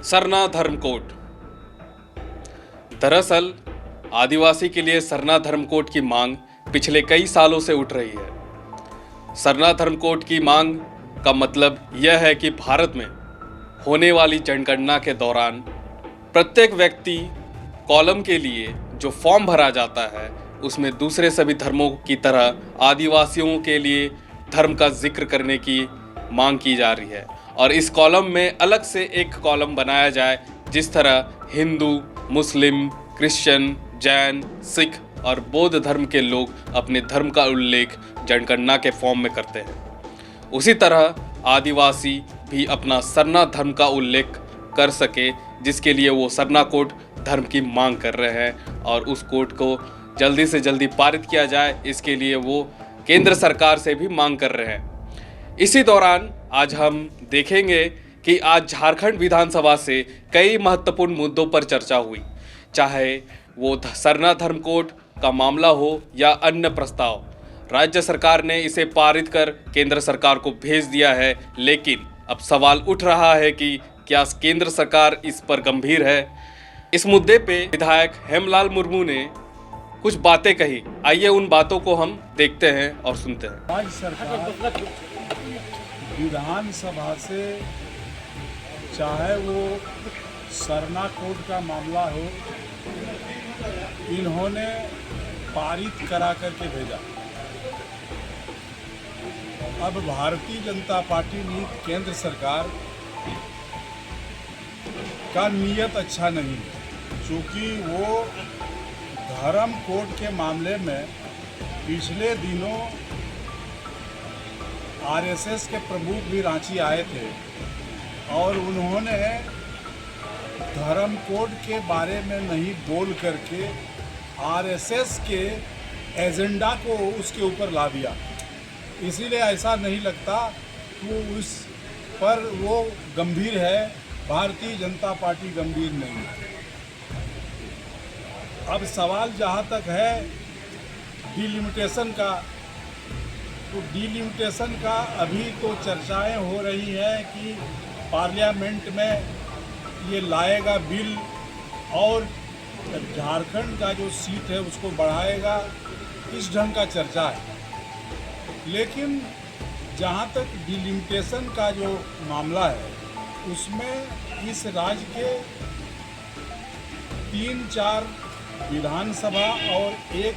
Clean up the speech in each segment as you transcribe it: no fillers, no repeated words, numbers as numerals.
सरना धर्म कोड। दरअसल आदिवासी के लिए सरना धर्म कोड की मांग पिछले कई सालों से उठ रही है। सरना धर्म कोड की मांग का मतलब यह है कि भारत में होने वाली जनगणना के दौरान प्रत्येक व्यक्ति कॉलम के लिए जो फॉर्म भरा जाता है उसमें दूसरे सभी धर्मों की तरह आदिवासियों के लिए धर्म का जिक्र करने की मांग की जा रही है और इस कॉलम में अलग से एक कॉलम बनाया जाए जिस तरह हिंदू, मुस्लिम, क्रिश्चियन, जैन, सिख और बौद्ध धर्म के लोग अपने धर्म का उल्लेख जनगणना के फॉर्म में करते हैं। उसी तरह आदिवासी भी अपना सरना धर्म का उल्लेख कर सके, जिसके लिए वो सरना कोड धर्म की मांग कर रहे हैं और उस कोड को जल्दी से जल्दी पारित किया जाए, इसके लिए वो केंद्र सरकार से भी मांग कर रहे हैं। इसी दौरान आज हम देखेंगे कि आज झारखंड विधानसभा से कई महत्वपूर्ण मुद्दों पर चर्चा हुई, चाहे वो सरना धर्म कोड का मामला हो या अन्य प्रस्ताव। राज्य सरकार ने इसे पारित कर केंद्र सरकार को भेज दिया है, लेकिन अब सवाल उठ रहा है कि क्या केंद्र सरकार इस पर गंभीर है। इस मुद्दे पे विधायक हेमलाल मुर्मू ने कुछ बातें कही। आइए उन बातों को हम देखते हैं और सुनते हैं। राज्य सरकार विधानसभा से चाहे वो सरना कोड का मामला हो, इन्होंने पारित करा करके भेजा। अब भारतीय जनता पार्टी नीति केंद्र सरकार का नियत अच्छा नहीं है, क्योंकि वो धर्म कोड के मामले में पिछले दिनों आरएसएस के प्रमुख भी रांची आए थे और उन्होंने धर्म कोड के बारे में नहीं बोल करके आरएसएस के एजेंडा को उसके ऊपर ला दिया। इसीलिए ऐसा नहीं लगता कि उस पर वो गंभीर है। भारतीय जनता पार्टी गंभीर नहीं है। अब सवाल जहाँ तक है डिलिमिटेशन का, तो डिलिमिटेशन का अभी तो चर्चाएं हो रही हैं कि पार्लियामेंट में ये लाएगा बिल और झारखंड का जो सीट है उसको बढ़ाएगा, इस ढंग का चर्चा है। लेकिन जहाँ तक डिलिमिटेशन का जो मामला है उसमें इस राज्य के 3-4 विधानसभा और एक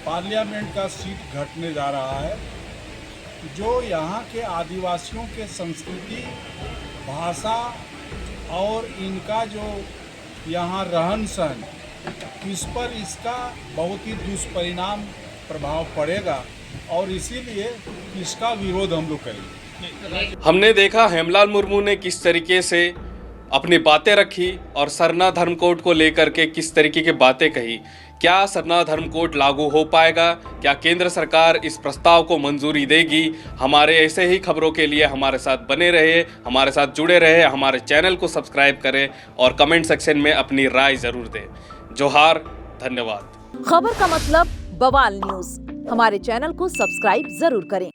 पार्लियामेंट का सीट घटने जा रहा है, जो यहाँ के आदिवासियों के संस्कृति, भाषा और इनका जो यहाँ रहन सहन, इस पर इसका बहुत ही दुष्परिणाम प्रभाव पड़ेगा और इसीलिए इसका विरोध हम लोग करेंगे। हमने देखा हेमलाल मुर्मू ने किस तरीके से अपनी बातें रखी और सरना धर्म कोड को लेकर के किस तरीके की बातें कही। क्या सरना धर्म कोड लागू हो पाएगा? क्या केंद्र सरकार इस प्रस्ताव को मंजूरी देगी? हमारे ऐसे ही खबरों के लिए हमारे साथ बने रहे, हमारे साथ जुड़े रहे, हमारे चैनल को सब्सक्राइब करें और कमेंट सेक्शन में अपनी राय जरूर दें। जोहार, धन्यवाद। खबर का मतलब बवाल न्यूज, हमारे चैनल को सब्सक्राइब जरूर करें।